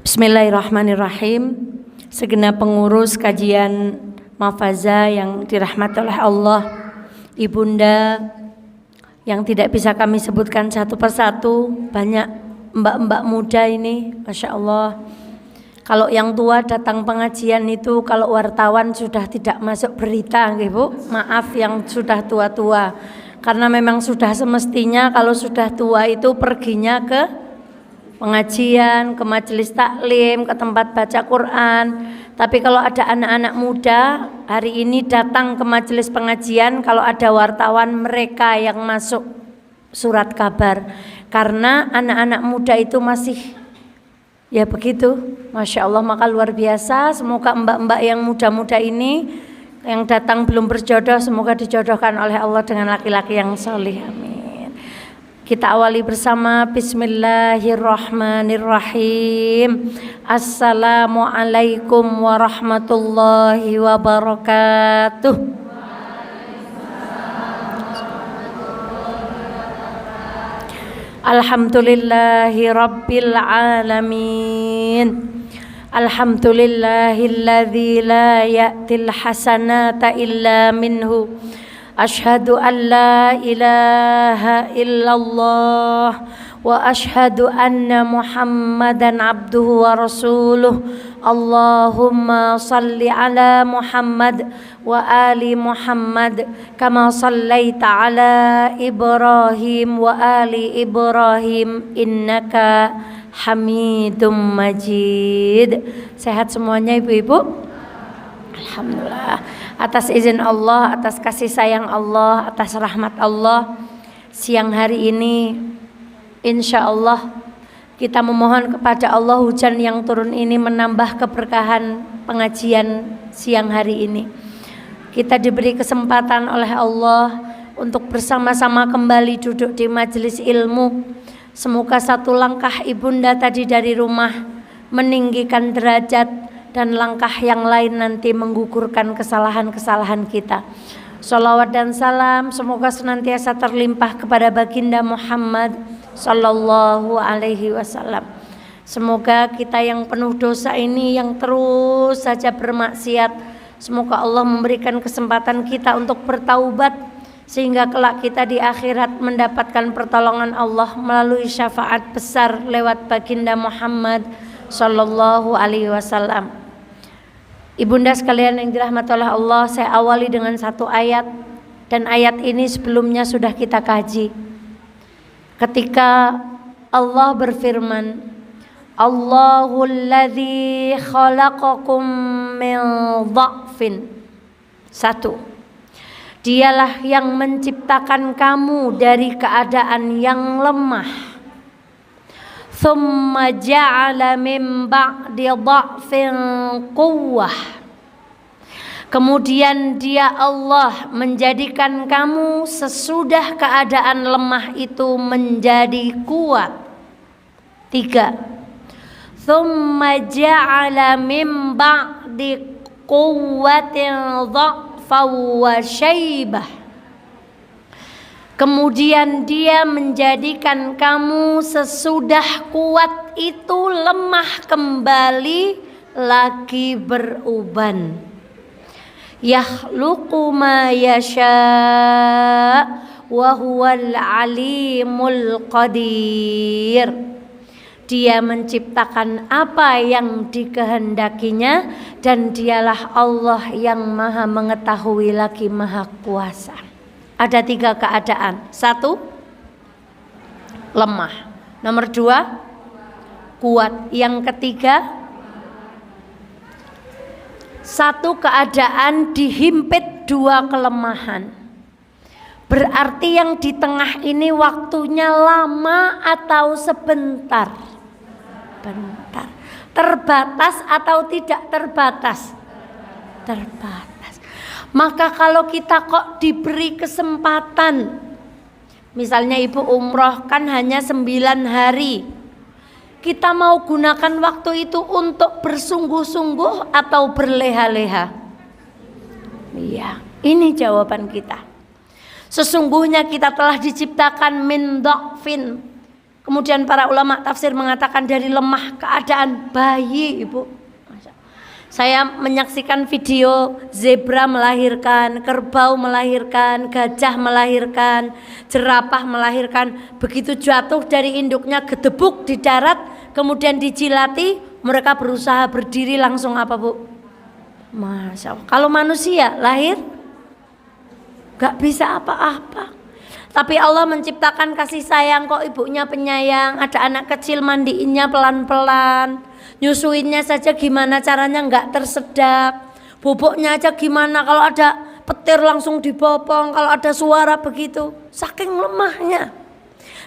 Bismillahirrahmanirrahim. Segenap pengurus kajian Mafaza yang dirahmati oleh Allah, ibunda yang tidak bisa kami sebutkan satu persatu, banyak mbak-mbak muda ini, Masya Allah. Kalau yang tua datang pengajian itu, kalau wartawan sudah tidak masuk berita, Bu. Maaf yang sudah tua-tua, karena memang sudah semestinya kalau sudah tua itu perginya ke pengajian, ke majelis taklim, ke tempat baca Quran. Tapi kalau ada anak-anak muda hari ini datang ke majelis pengajian, kalau ada wartawan mereka yang masuk surat kabar, karena anak-anak muda itu masih ya begitu, Masya Allah. Maka luar biasa, semoga mbak-mbak yang muda-muda ini yang datang belum berjodoh, semoga dijodohkan oleh Allah dengan laki-laki yang soleh, amin. Kita awali bersama Bismillahirrahmanirrahim. Assalamualaikum warahmatullahi wabarakatuh. Alhamdulillahi rabbil alamin. Alhamdulillahilladzi la ya'til hasanata illa minhu. Ashhadu an la ilaha illallah wa ashhadu anna Muhammadan abduhu wa rasuluh. Allahumma salli ala Muhammad wa ali Muhammad kama sallaita ala Ibrahim wa ali Ibrahim innaka Hamidum Majid. Sehat semuanya ibu-ibu? Alhamdulillah. Atas izin Allah, atas kasih sayang Allah, atas rahmat Allah, siang hari ini insya Allah kita memohon kepada Allah hujan yang turun ini menambah keberkahan pengajian siang hari ini. Kita diberi kesempatan oleh Allah untuk bersama-sama kembali duduk di majelis ilmu. Semoga satu langkah ibunda tadi dari rumah meninggikan derajat, dan langkah yang lain nanti menggugurkan kesalahan-kesalahan kita. Sholawat dan salam semoga senantiasa terlimpah kepada baginda Muhammad sallallahu alaihi wasallam. Semoga kita yang penuh dosa ini, yang terus saja bermaksiat, semoga Allah memberikan kesempatan kita untuk bertaubat, sehingga kelak kita di akhirat mendapatkan pertolongan Allah melalui syafaat besar lewat baginda Muhammad sallallahu alaihi wasallam. Ibunda sekalian yang dirahmati oleh Allah, saya awali dengan satu ayat, dan ayat ini sebelumnya sudah kita kaji. Ketika Allah berfirman, Allahul ladzi khalaqakum min dha'fin. Satu, Dialah yang menciptakan kamu dari keadaan yang lemah. Thumma ja'ala min ba'di dha'fin quwwah. Kemudian Dia Allah menjadikan kamu sesudah keadaan lemah itu menjadi kuat. Tiga, thumma ja'ala min ba'di quwwatin dha'fan wa syaibah. Kemudian Dia menjadikan kamu sesudah kuat itu lemah kembali lagi beruban. Yakhluqu ma yasha' wa huwal alimul qadir. Dia menciptakan apa yang dikehendakinya, dan Dialah Allah yang maha mengetahui lagi maha kuasa. Ada tiga keadaan. Satu, lemah. Nomor dua, kuat. Yang ketiga, satu keadaan dihimpit dua kelemahan. Berarti yang di tengah ini waktunya lama atau sebentar? Bentar. Terbatas atau tidak terbatas? Terbatas. Maka kalau kita kok diberi kesempatan, misalnya ibu umroh kan hanya 9 hari, kita mau gunakan waktu itu untuk bersungguh-sungguh atau berleha-leha? Iya, ini jawaban kita. Sesungguhnya kita telah diciptakan min dha'fin, Kemudian para ulama tafsir mengatakan dari lemah keadaan bayi, Ibu. Saya menyaksikan video zebra melahirkan, kerbau melahirkan, gajah melahirkan, jerapah melahirkan. Begitu jatuh dari induknya gedebuk di darat, kemudian dijilati, mereka berusaha berdiri langsung apa, Bu? Masya Allah. Kalau manusia lahir gak bisa apa-apa. Tapi Allah menciptakan kasih sayang kok, ibunya penyayang. Ada anak kecil mandiinnya pelan-pelan, nyusuinnya saja gimana caranya nggak tersedak, boboknya aja gimana, kalau ada petir langsung dibopong, kalau ada suara begitu, saking lemahnya.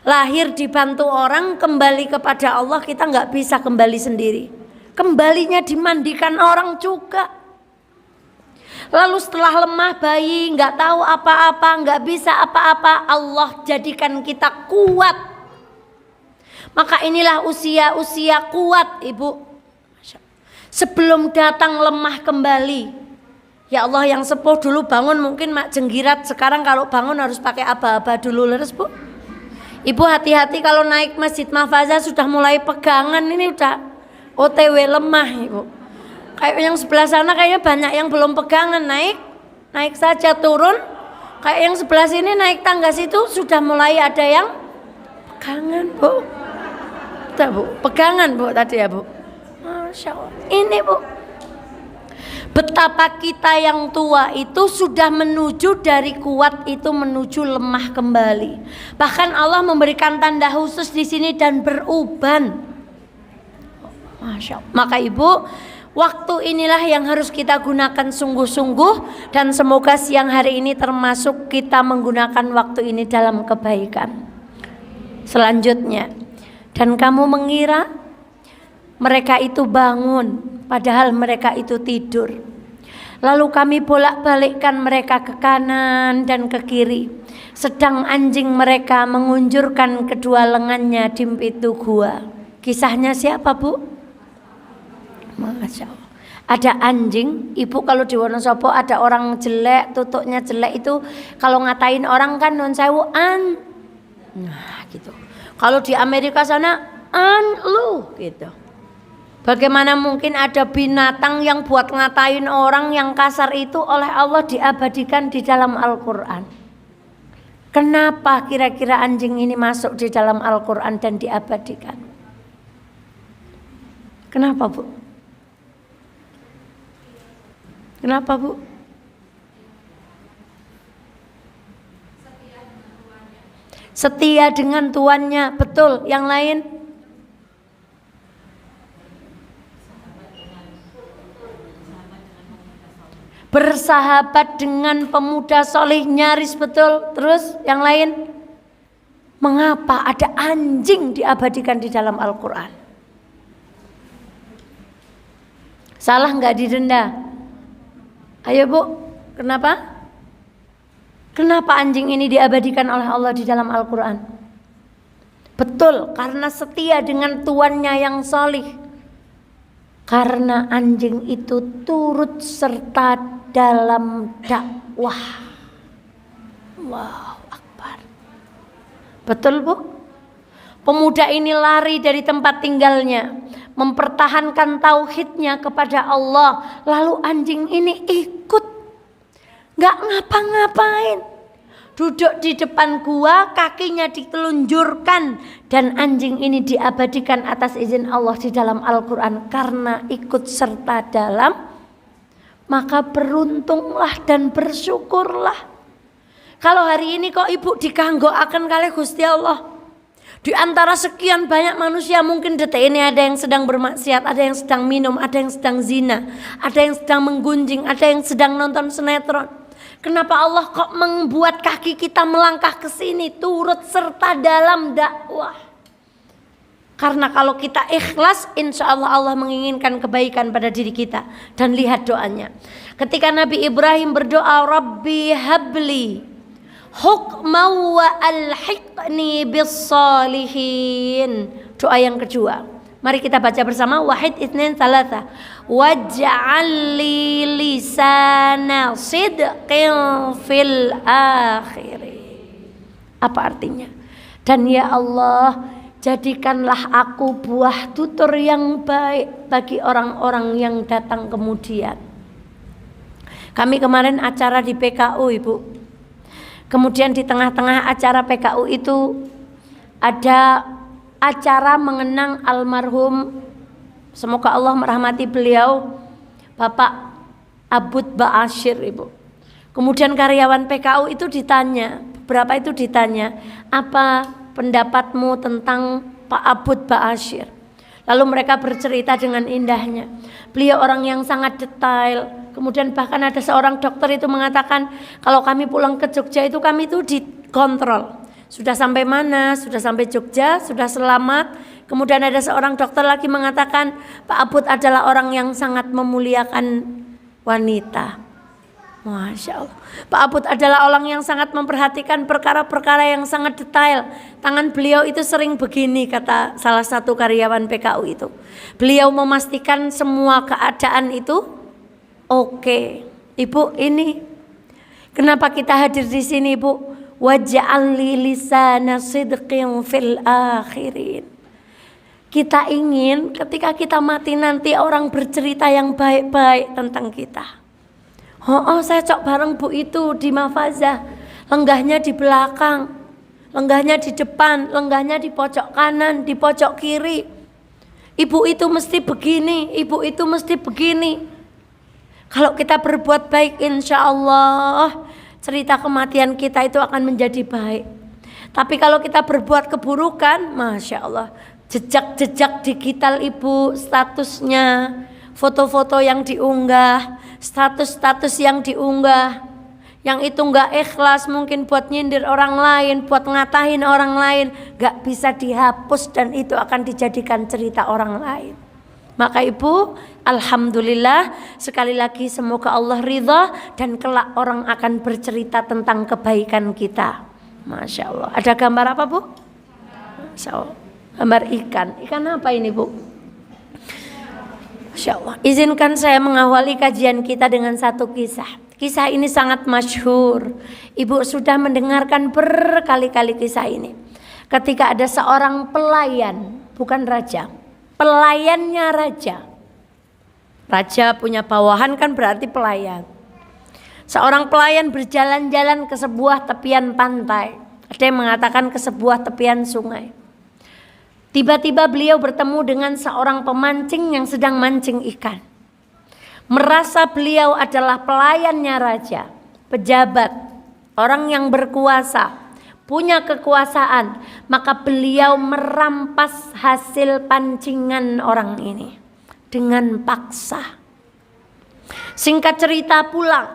Lahir dibantu orang, kembali kepada Allah kita nggak bisa kembali sendiri, kembalinya dimandikan orang juga. Lalu setelah lemah bayi, nggak tahu apa-apa, nggak bisa apa-apa, Allah jadikan kita kuat. Maka inilah usia kuat, Ibu. Sebelum datang lemah kembali. Ya Allah, yang sepuh dulu bangun mungkin mak jenggirat, sekarang kalau bangun harus pakai aba-aba dulu, leres Bu. Ibu hati-hati kalau naik Masjid Mahfazah sudah mulai pegangan, ini udah OTW lemah, Ibu. Kayak yang sebelah sana kayaknya banyak yang belum pegangan, naik saja turun. Kayak yang sebelah sini naik tangga situ sudah mulai ada yang pegangan, Bu. Tuh, Bu, pegangan Bu tadi ya, Bu. Masya Allah. Ini Bu, betapa kita yang tua itu sudah menuju dari kuat itu menuju lemah kembali. Bahkan Allah memberikan tanda khusus di sini dan beruban. Masya Allah. Maka Ibu, waktu inilah yang harus kita gunakan sungguh-sungguh, dan semoga siang hari ini termasuk kita menggunakan waktu ini dalam kebaikan. Selanjutnya, dan kamu mengira mereka itu bangun padahal mereka itu tidur. Lalu kami bolak-balikkan mereka ke kanan dan ke kiri, sedang anjing mereka mengunjurkan kedua lengannya di pintu gua. Kisahnya siapa, Bu? Masya Allah. Ada anjing, Ibu, kalau di Wonosobo ada orang jelek, tutuknya jelek itu kalau ngatain orang kan non sewu nah gitu. Kalau di Amerika sana lu gitu. Bagaimana mungkin ada binatang yang buat ngatain orang yang kasar itu oleh Allah diabadikan di dalam Al-Quran? Kenapa kira-kira anjing ini masuk di dalam Al-Quran dan diabadikan? Kenapa, Bu? Kenapa, Bu? Setia dengan tuannya, betul. Yang lain? Bersahabat dengan pemuda soleh, nyaris betul. Terus yang lain? Mengapa ada anjing diabadikan di dalam Al-Quran? Salah nggak didenda? Ayo Bu, kenapa? Kenapa anjing ini diabadikan oleh Allah di dalam Al-Quran? Betul, karena setia dengan tuannya yang soleh. Karena anjing itu turut serta dalam dakwah. Allahu Akbar. Betul, Bu? Pemuda ini lari dari tempat tinggalnya, mempertahankan tauhidnya kepada Allah. Lalu anjing ini ikut, gak ngapa-ngapain, duduk di depan gua, kakinya ditelunjurkan, dan anjing ini diabadikan atas izin Allah di dalam Al-Quran karena ikut serta dalam. Maka beruntunglah dan bersyukurlah. Kalau hari ini kok Ibu dikanggoaken kalih Gusti Allah, di antara sekian banyak manusia mungkin detik ini ada yang sedang bermaksiat, ada yang sedang minum, ada yang sedang zina, ada yang sedang menggunjing, ada yang sedang nonton sinetron. Kenapa Allah kok membuat kaki kita melangkah ke sini, turut serta dalam dakwah? Karena kalau kita ikhlas, insya Allah Allah menginginkan kebaikan pada diri kita. Dan lihat doanya. Ketika Nabi Ibrahim berdoa, Rabbi habli hukma wa alhiqni bis-salihin. Doa yang kedua. Mari kita baca bersama. Wahid itsnain tsalatsa. Waj'al li lisana sidqin fil akhir. Apa artinya? Dan ya Allah, jadikanlah aku buah tutur yang baik bagi orang-orang yang datang kemudian. Kami kemarin acara di PKU, Ibu. Kemudian di tengah-tengah acara PKU itu ada acara mengenang almarhum, semoga Allah merahmati beliau, Bapak Abud Ba'asyir, Ibu. Kemudian karyawan PKU itu ditanya, beberapa itu ditanya, apa pendapatmu tentang Pak Abud Ba'asyir? Lalu mereka bercerita dengan indahnya. Beliau orang yang sangat detail. Kemudian bahkan ada seorang dokter itu mengatakan, kalau kami pulang ke Jogja itu kami itu dikontrol. Sudah sampai mana? Sudah sampai Jogja, sudah selamat. Kemudian ada seorang dokter lagi mengatakan, Pak Abud adalah orang yang sangat memuliakan wanita. Masya Allah. Pak Abud adalah orang yang sangat memperhatikan perkara-perkara yang sangat detail. Tangan beliau itu sering begini, kata salah satu karyawan PKU itu. Beliau memastikan semua keadaan itu oke. Ibu, ini kenapa kita hadir di sini, Ibu? Waj'al li lisana sidqin fil akhirin. Kita ingin ketika kita mati nanti orang bercerita yang baik-baik tentang kita. Oh, saya cok bareng Bu itu di Mafazah. Lenggahnya di belakang, lenggahnya di depan, lenggahnya di pojok kanan, di pojok kiri. Ibu itu mesti begini, ibu itu mesti begini. Kalau kita berbuat baik, insya Allah cerita kematian kita itu akan menjadi baik. Tapi kalau kita berbuat keburukan, Masya Allah, jejak-jejak digital ibu, statusnya, foto-foto yang diunggah, status-status yang diunggah, yang itu enggak ikhlas, mungkin buat nyindir orang lain, buat ngatahin orang lain, enggak bisa dihapus dan itu akan dijadikan cerita orang lain. Maka Ibu, alhamdulillah, sekali lagi semoga Allah ridha dan kelak orang akan bercerita tentang kebaikan kita. Masya Allah. Ada gambar apa, Bu? Masya Allah. Gambar ikan. Ikan apa ini, Bu? Masya Allah. Izinkan saya mengawali kajian kita dengan satu kisah. Kisah ini sangat masyhur. Ibu sudah mendengarkan berkali-kali kisah ini. Ketika ada seorang pelayan, bukan raja, pelayannya raja. Raja punya bawahan kan berarti pelayan. Seorang pelayan berjalan-jalan ke sebuah tepian pantai. Ada yang mengatakan ke sebuah tepian sungai. Tiba-tiba beliau bertemu dengan seorang pemancing yang sedang mancing ikan. Merasa beliau adalah pelayannya raja, pejabat, orang yang berkuasa, punya kekuasaan. Maka beliau merampas hasil pancingan orang ini dengan paksa. Singkat cerita pulang,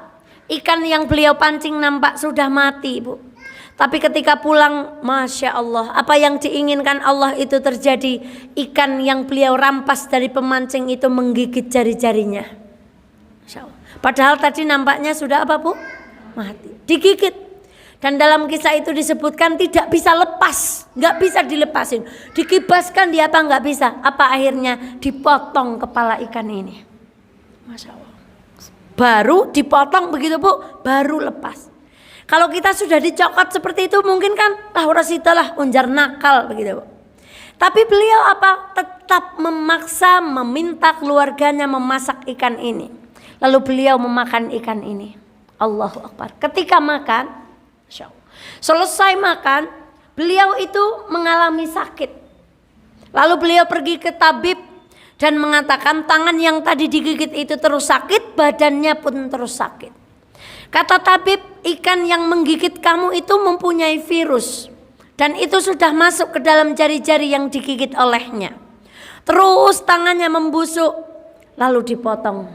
ikan yang beliau pancing nampak sudah mati, Bu. Tapi ketika pulang, Masya Allah, apa yang diinginkan Allah itu terjadi. Ikan yang beliau rampas dari pemancing itu menggigit jari-jarinya. Masya Allah. Padahal tadi nampaknya sudah apa, Bu? Mati. Digigit. Dan dalam kisah itu disebutkan tidak bisa lepas. Gak bisa dilepasin. Dikibaskan dia apa gak bisa. Apa akhirnya? Dipotong kepala ikan ini. Masya Allah. Baru dipotong begitu, Bu, baru lepas. Kalau kita sudah dicokot seperti itu mungkin kan rasitalah unjar nakal begitu. Tapi beliau apa? Tetap memaksa meminta keluarganya memasak ikan ini. Lalu beliau memakan ikan ini. Allahu Akbar. Ketika makan, Masya Allah, selesai makan, beliau itu mengalami sakit. Lalu beliau pergi ke tabib dan mengatakan tangan yang tadi digigit itu terus sakit, badannya pun terus sakit. Kata tabib, ikan yang menggigit kamu itu mempunyai virus. Dan itu sudah masuk ke dalam jari-jari yang digigit olehnya. Terus tangannya membusuk. Lalu dipotong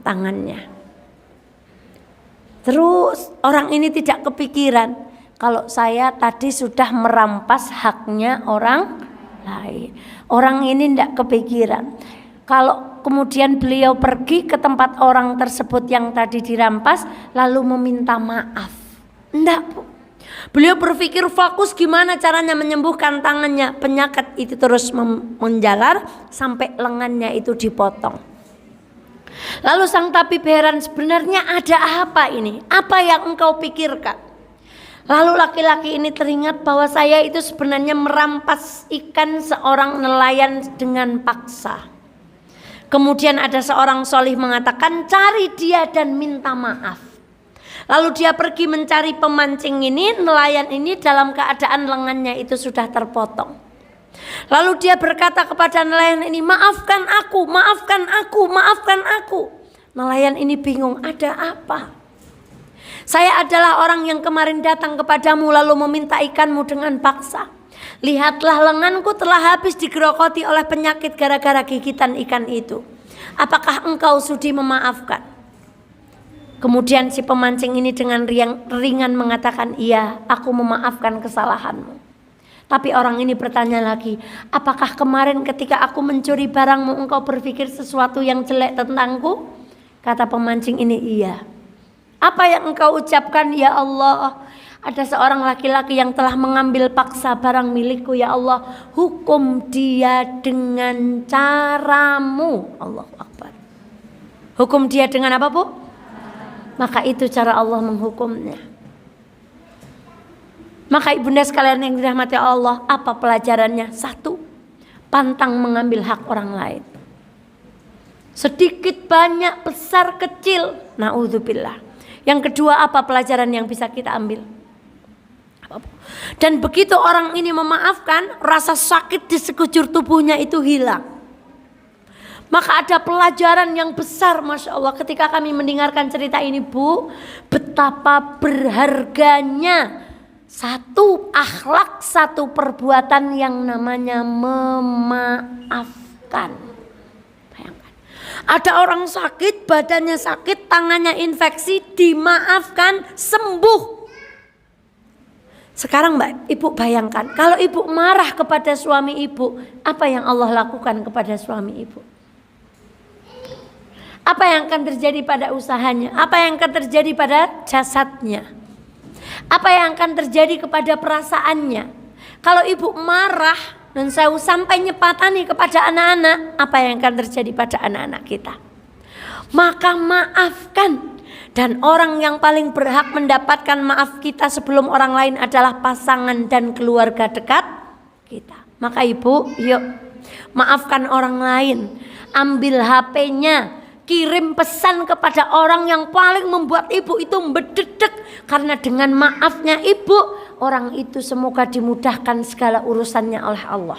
tangannya. Terus orang ini tidak kepikiran. Kalau saya tadi sudah merampas haknya orang lain. Orang ini tidak kepikiran. Kalau kemudian beliau pergi ke tempat orang tersebut yang tadi dirampas, lalu meminta maaf. Enggak, Bu. Beliau berpikir fokus gimana caranya menyembuhkan tangannya. Penyakit itu terus menjalar sampai lengannya itu dipotong. Lalu sang tabib heran, sebenarnya ada apa ini? Apa yang engkau pikirkan? Lalu laki-laki ini teringat bahwa saya itu sebenarnya merampas ikan seorang nelayan dengan paksa. Kemudian ada seorang solih mengatakan, cari dia dan minta maaf. Lalu dia pergi mencari pemancing ini, nelayan ini dalam keadaan lengannya itu sudah terpotong. Lalu dia berkata kepada nelayan ini, maafkan aku, maafkan aku, maafkan aku. Nelayan ini bingung, ada apa? Saya adalah orang yang kemarin datang kepadamu lalu meminta ikanmu dengan paksa. Lihatlah lenganku telah habis digerokoti oleh penyakit gara-gara gigitan ikan itu. Apakah engkau sudi memaafkan? Kemudian si pemancing ini dengan ringan mengatakan, iya, aku memaafkan kesalahanmu. Tapi orang ini bertanya lagi, apakah kemarin ketika aku mencuri barangmu engkau berpikir sesuatu yang jelek tentangku? Kata pemancing ini, iya. Apa yang engkau ucapkan, ya Allah? Ada seorang laki-laki yang telah mengambil paksa barang milikku, ya Allah. Hukum dia dengan caramu. Allahu Akbar. Hukum dia dengan apa, Bu? Maka itu cara Allah menghukumnya. Maka ibunda sekalian yang dirahmati Allah, apa pelajarannya? 1, pantang mengambil hak orang lain. Sedikit, banyak, besar, kecil. Na'udzubillah. Yang kedua, apa pelajaran yang bisa kita ambil? Dan begitu orang ini memaafkan, rasa sakit di sekujur tubuhnya itu hilang. Maka ada pelajaran yang besar, Masya Allah, ketika kami mendengarkan cerita ini, Bu. Betapa berharganya satu akhlak, satu perbuatan yang namanya memaafkan. Ada orang sakit, badannya sakit, tangannya infeksi, dimaafkan, sembuh. Sekarang Mbak, Ibu bayangkan, kalau Ibu marah kepada suami Ibu, apa yang Allah lakukan kepada suami Ibu? Apa yang akan terjadi pada usahanya? Apa yang akan terjadi pada jasadnya? Apa yang akan terjadi kepada perasaannya? Kalau Ibu marah dan saya sampai nyepatani kepada anak-anak, apa yang akan terjadi pada anak-anak kita? Maka maafkan. Dan orang yang paling berhak mendapatkan maaf kita sebelum orang lain adalah pasangan dan keluarga dekat kita. Maka Ibu, yuk maafkan orang lain. Ambil HP-nya, kirim pesan kepada orang yang paling membuat Ibu itu berdedek. Karena dengan maafnya Ibu, orang itu semoga dimudahkan segala urusannya oleh Allah.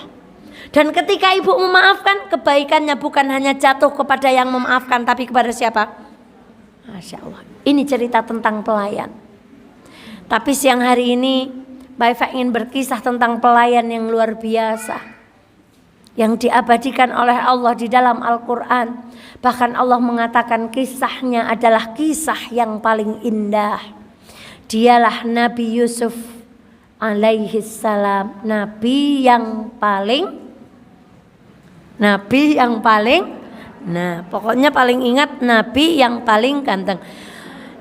Dan ketika Ibu memaafkan, kebaikannya bukan hanya jatuh kepada yang memaafkan, tapi kepada siapa? Masya Allah. Ini cerita tentang pelayan. Tapi siang hari ini Mbak Eva ingin berkisah tentang pelayan yang luar biasa, yang diabadikan oleh Allah di dalam Al-Quran. Bahkan Allah mengatakan kisahnya adalah kisah yang paling indah. Dialah Nabi Yusuf alaihi salam, nabi yang paling pokoknya paling ingat, nabi yang paling ganteng.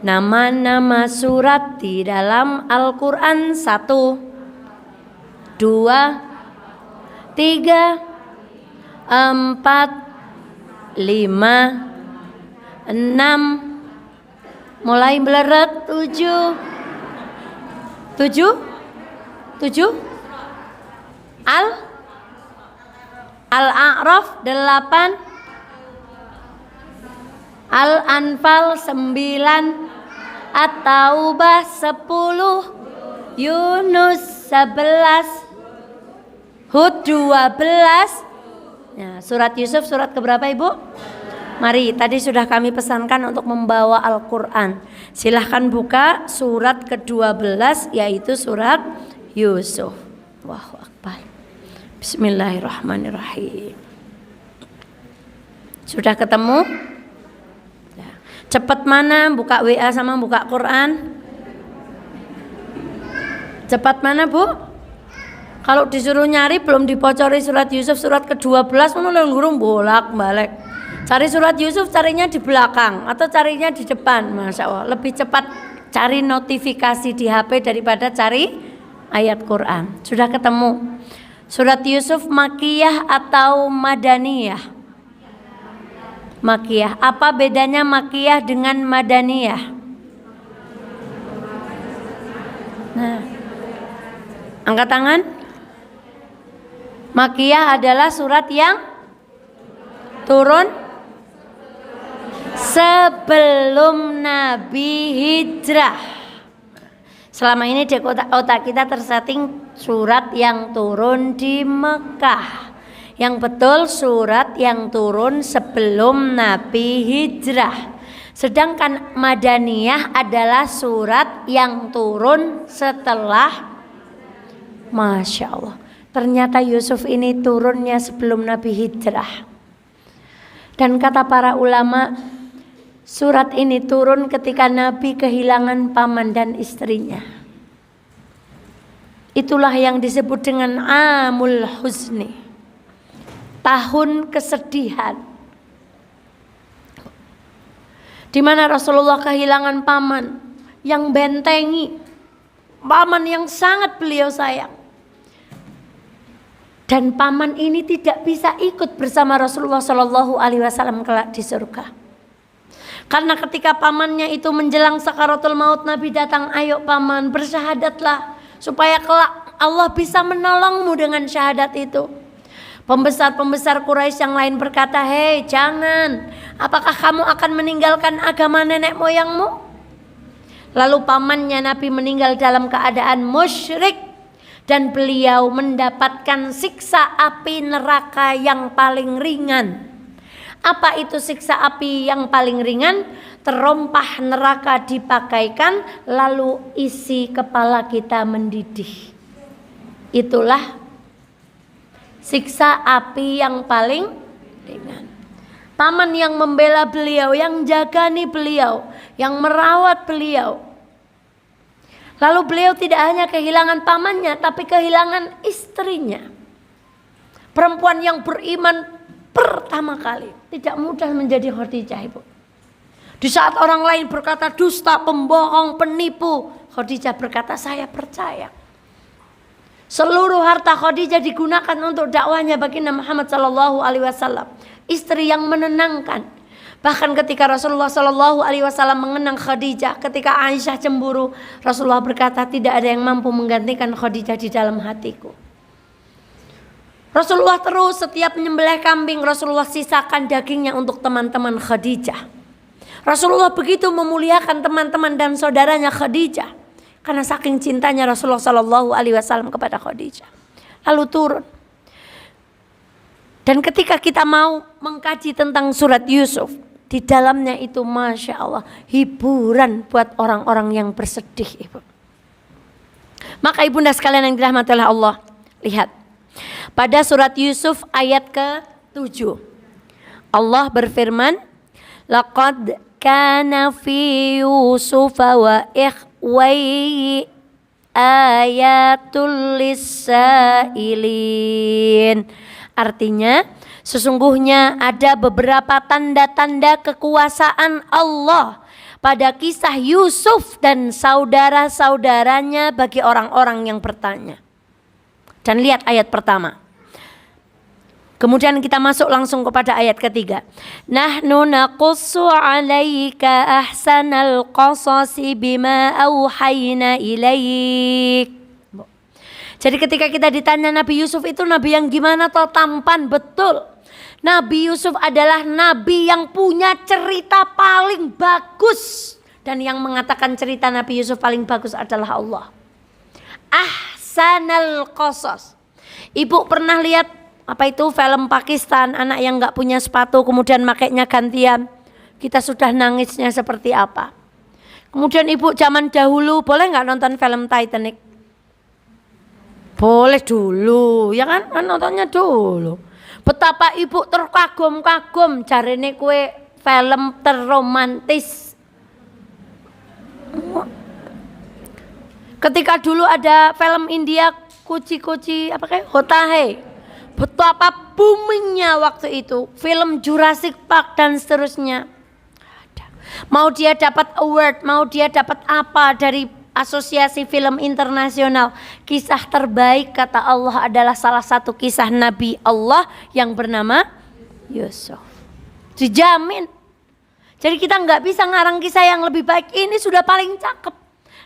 Nama-nama surat di dalam Al-Quran 1, 2, 3, 4, 5, 6, mulai meleret 7 Al-A'raf 8, Al-Anfal 9, At-Taubah 10, Yunus 11, Hud 12. Ya, surat Yusuf surat keberapa Ibu? Mari, tadi sudah kami pesankan untuk membawa Al-Quran. Silahkan buka surat ke-12, yaitu surat Yusuf. Allahu Akbar. Bismillahirrahmanirrahim. Sudah ketemu? Ya. Cepat mana buka WA sama buka Quran? Cepat mana Bu? Kalau disuruh nyari belum dibocori surat Yusuf surat ke-12, mana gurung bolak-balik. Cari surat Yusuf, carinya di belakang atau carinya di depan. Masya Allah, lebih cepat cari notifikasi di HP daripada cari ayat Quran. Sudah ketemu? Surat Yusuf Makiyah atau Madaniyah? Makiyah. Apa bedanya Makiyah dengan Madaniyah? Nah, angkat tangan. Makkiyah adalah surat yang turun sebelum Nabi hijrah. Selama ini di otak kita tersetting surat yang turun di Mekah. Yang betul surat yang turun sebelum Nabi hijrah. Sedangkan Madaniyah adalah surat yang turun setelah. Masya Allah, ternyata Yusuf ini turunnya sebelum Nabi hijrah. Dan kata para ulama, surat ini turun ketika Nabi kehilangan paman dan istrinya. Itulah yang disebut dengan Amul Huzni, tahun kesedihan, di mana Rasulullah kehilangan paman yang bentengi, paman yang sangat beliau sayang. Dan paman ini tidak bisa ikut bersama Rasulullah Shallallahu Alaihi Wasallam kelak di surga. Karena ketika pamannya itu menjelang sakaratul maut, Nabi datang, ayo paman bersyahadatlah supaya kelak Allah bisa menolongmu dengan syahadat itu. Pembesar-pembesar Quraisy yang lain berkata, hei jangan, apakah kamu akan meninggalkan agama nenek moyangmu? Lalu pamannya Nabi meninggal dalam keadaan musyrik. Dan beliau mendapatkan siksa api neraka yang paling ringan. Apa itu siksa api yang paling ringan? Terompah neraka dipakaikan, lalu isi kepala kita mendidih. Itulah siksa api yang paling ringan. Paman yang membela beliau, yang jagani beliau, yang merawat beliau. Lalu beliau tidak hanya kehilangan pamannya, tapi kehilangan istrinya. Perempuan yang beriman pertama kali. Tidak mudah menjadi Khadijah, Ibu. Di saat orang lain berkata dusta, pembohong, penipu, Khadijah berkata saya percaya. Seluruh harta Khadijah digunakan untuk dakwahnya baginda Muhammad SAW. Istri yang menenangkan. Bahkan ketika Rasulullah Shallallahu Alaihi Wasallam mengenang Khadijah, ketika Aisyah cemburu, Rasulullah berkata tidak ada yang mampu menggantikan Khadijah di dalam hatiku. Rasulullah terus setiap menyembelih kambing, Rasulullah sisakan dagingnya untuk teman-teman Khadijah. Rasulullah begitu memuliakan teman-teman dan saudaranya Khadijah karena saking cintanya Rasulullah Shallallahu Alaihi Wasallam kepada Khadijah. Lalu turun. Dan ketika kita mau mengkaji tentang surat Yusuf, di dalamnya itu Masya Allah hiburan buat orang-orang yang bersedih, Ibu. Maka ibunda sekalian yang dirahmati oleh Allah, lihat pada surat Yusuf ayat ke-7 Allah berfirman, laqad kana fi Yusuf wa ikhwayhi ayatul lisailin. Artinya sesungguhnya ada beberapa tanda-tanda kekuasaan Allah pada kisah Yusuf dan saudara-saudaranya bagi orang-orang yang bertanya. Dan lihat ayat pertama. Kemudian kita masuk langsung kepada ayat ketiga. Nahnu naqussu 'alaika ahsanal qasasi bima auhayna ilaik. Jadi ketika kita ditanya Nabi Yusuf itu nabi yang gimana toh, tampan betul. Nabi Yusuf adalah nabi yang punya cerita paling bagus. Dan yang mengatakan cerita Nabi Yusuf paling bagus adalah Allah. Ahsanal qasas. Ibu pernah lihat apa itu film Pakistan, anak yang gak punya sepatu kemudian makainya gantian. Kita sudah nangisnya seperti apa. Kemudian ibu zaman dahulu boleh gak nonton film Titanic? Boleh dulu, ya kan? Nontonnya dulu. Betapa ibu terkagum-kagum jarene kue film terromantis. Ketika dulu ada film India Kuci-Kuci apa kayak Hotahe. Betapa boomingnya waktu itu film Jurassic Park dan seterusnya. Mau dia dapat award, mau dia dapat apa dari Asosiasi Film Internasional, kisah terbaik kata Allah adalah salah satu kisah Nabi Allah yang bernama Yusuf. Dijamin. Jadi kita nggak bisa ngarang kisah yang lebih baik. Ini sudah paling cakep.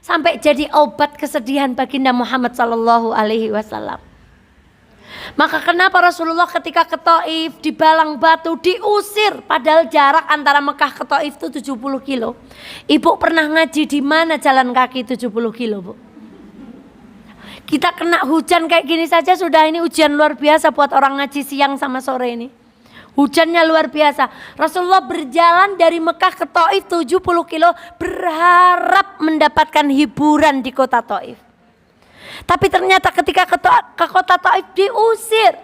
sampai jadi obat kesedihan baginda Muhammad sallallahu alaihi wasallam. Maka kenapa Rasulullah ketika ke Taif di Balang Batu diusir, padahal jarak antara Mekah ke Taif itu 70 kilo. Ibu pernah ngaji di mana jalan kaki 70 kilo, Bu? Kita kena hujan kayak gini saja sudah ini ujian luar biasa buat orang ngaji siang sama sore ini. Hujannya luar biasa. Rasulullah berjalan dari Mekah ke Taif 70 kilo berharap mendapatkan hiburan di kota Taif. Tapi ternyata ketika ke kota Taif diusir.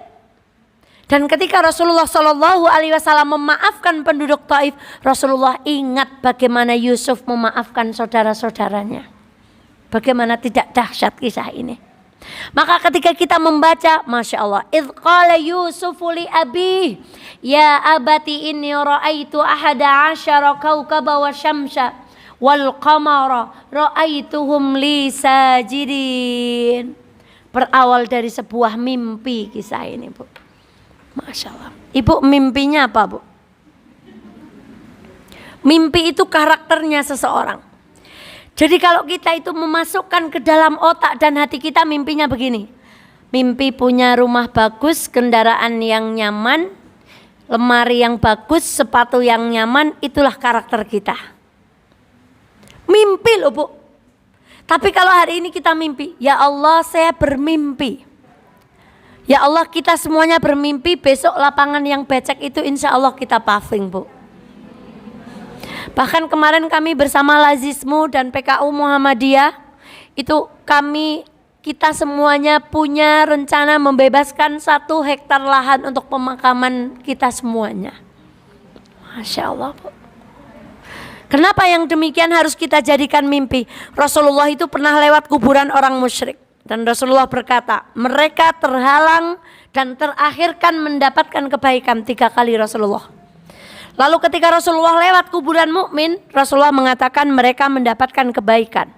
Dan ketika Rasulullah Shallallahu Alaihi Wasallam memaafkan penduduk Taif, Rasulullah ingat bagaimana Yusuf memaafkan saudara-saudaranya. Bagaimana tidak dahsyat kisah ini. Maka ketika kita membaca, Masya Allah, idh qala Yusufu li abih, ya abati inni ra'aitu ahada asyara kawkaba wa syamsa wal qamara ra'aituhum li sajidin. Berawal dari sebuah mimpi kisah ini, Bu. Masya Allah. Ibu, mimpinya apa, Bu? Mimpi itu karakternya seseorang. Jadi kalau kita itu memasukkan ke dalam otak dan hati kita, mimpinya begini. Mimpi punya rumah bagus, kendaraan yang nyaman, lemari yang bagus, sepatu yang nyaman, itulah karakter kita. Mimpi loh, Bu. Tapi kalau hari ini kita mimpi, ya Allah saya bermimpi. Ya Allah kita semuanya bermimpi besok lapangan yang becek itu insya Allah kita paving, Bu. Bahkan kemarin kami bersama Lazismu dan PKU Muhammadiyah itu kita semuanya punya rencana membebaskan 1 hektar lahan untuk pemakaman kita semuanya. Masya Allah, Bu. Kenapa yang demikian harus kita jadikan mimpi? Rasulullah itu pernah lewat kuburan orang musyrik dan Rasulullah berkata, mereka terhalang dan terakhirkan mendapatkan kebaikan 3 kali Rasulullah. Lalu ketika Rasulullah lewat kuburan mukmin, Rasulullah mengatakan mereka mendapatkan kebaikan.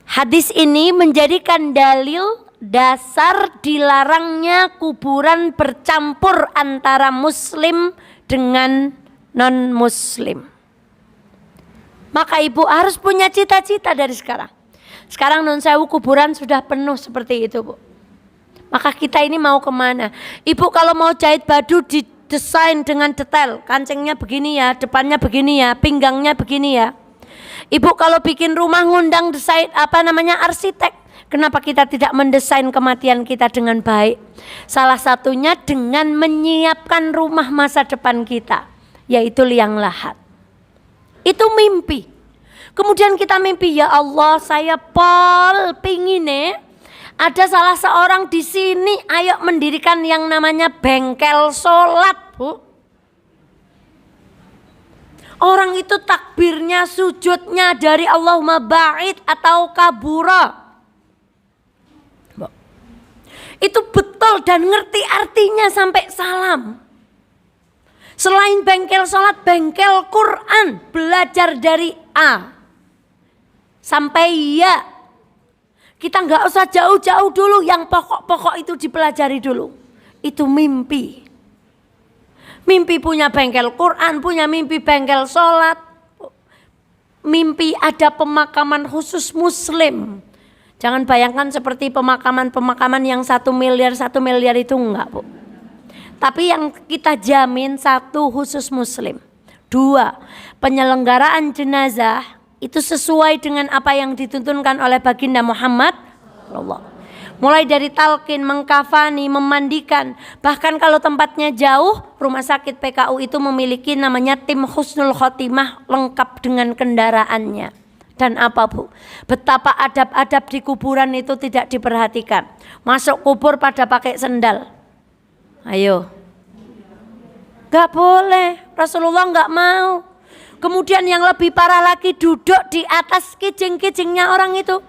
Hadis ini menjadikan dalil dasar dilarangnya kuburan bercampur antara muslim dengan non-muslim. Maka ibu harus punya cita-cita dari sekarang. Sekarang Nun Sewu kuburan sudah penuh seperti itu, Bu. Maka kita ini mau kemana? Ibu kalau mau jahit baju desain dengan detail, kancingnya begini ya, depannya begini ya, pinggangnya begini ya. Ibu kalau bikin rumah ngundang desain arsitek. Kenapa kita tidak mendesain kematian kita dengan baik? Salah satunya dengan menyiapkan rumah masa depan kita, yaitu liang lahat. Itu mimpi. Kemudian kita mimpi, ya Allah saya pingine ada salah seorang di sini, ayo mendirikan yang namanya bengkel sholat, Bu. Orang itu takbirnya, sujudnya dari Allahumma ba'id atau kabura. Itu betul dan ngerti artinya sampai salam. Selain bengkel sholat, bengkel Quran, belajar dari A sampai Ya. Kita nggak usah jauh-jauh dulu, yang pokok-pokok itu dipelajari dulu. Itu mimpi. Mimpi punya bengkel Quran, punya mimpi bengkel sholat. Mimpi ada pemakaman khusus muslim. Jangan bayangkan seperti pemakaman yang 1 miliar itu enggak, Bu. Tapi yang kita jamin 1 khusus muslim. 2, penyelenggaraan jenazah itu sesuai dengan apa yang dituntunkan oleh baginda Muhammad Allah. Mulai dari talqin, mengkafani, memandikan. Bahkan kalau tempatnya jauh, rumah sakit PKU itu memiliki namanya tim husnul khotimah lengkap dengan kendaraannya. Dan apa, Bu? Betapa adab-adab di kuburan itu tidak diperhatikan. Masuk kubur pada pakai sendal. Ayo. Gak boleh. Rasulullah gak mau. Kemudian yang lebih parah lagi, duduk di atas kijing-kijingnya orang itu.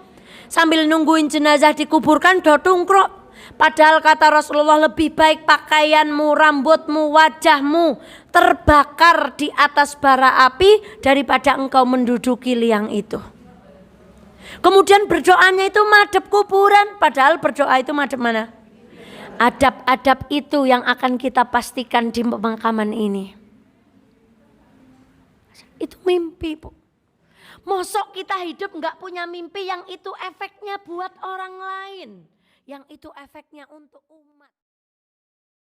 Sambil nungguin jenazah dikuburkan, dotungkrok. Padahal kata Rasulullah lebih baik pakaianmu, rambutmu, wajahmu terbakar di atas bara api daripada engkau menduduki liang itu. Kemudian berdoanya itu madep kuburan. Padahal berdoa itu madep mana? Adab-adab itu yang akan kita pastikan di pemakaman ini. Itu mimpi, Bu. Mosok kita hidup nggak punya mimpi yang itu efeknya buat orang lain, yang itu efeknya untuk umat.